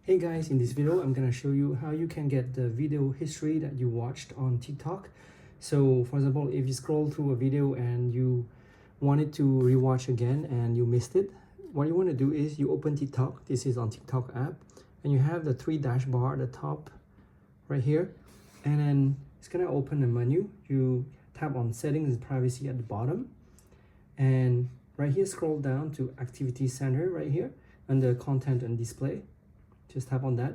Hey guys, in this video I'm gonna show you how you can get the video history that you watched on TikTok. So for example, if you scroll through a video and you wanted to rewatch again and you missed it, what you want to do is you open TikTok. This is on TikTok app, and you have the three dash bar at the top right here, and then it's gonna open a menu. You tap on settings and privacy at the bottom, and right here scroll down to activity center right here under content and display. Just tap on that,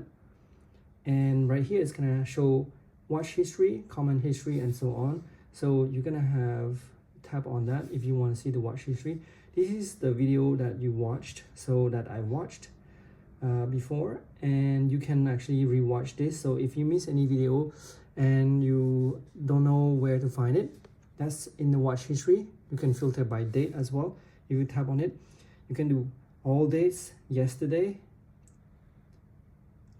and right here it's gonna show watch history, comment history, and so on. So you're gonna have tap on that if you want to see the watch history. This is the video that you watched, so that I watched before, and you can actually rewatch this. So if you miss any video and you don't know where to find it, that's in the watch history. You can filter by date as well. If you tap on it, you can do all dates, yesterday,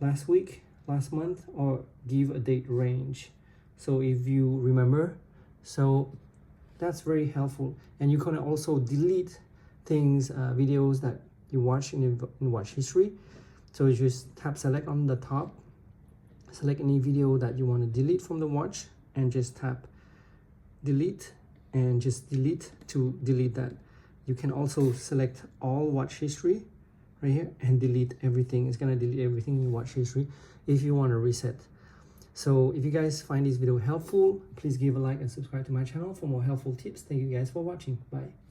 last week, last month, or give a date range. So if you remember, so that's very helpful. And you can also delete things, videos that you watch in watch history. So you just tap select on the top, select any video that you want to delete from the watch, and just tap delete, and just delete to delete that. You can also select all watch history right here and delete everything. It's gonna delete everything in watch history if you want to reset. So if you guys find this video helpful, please give a like and subscribe to my channel for more helpful tips. Thank you guys for watching. Bye.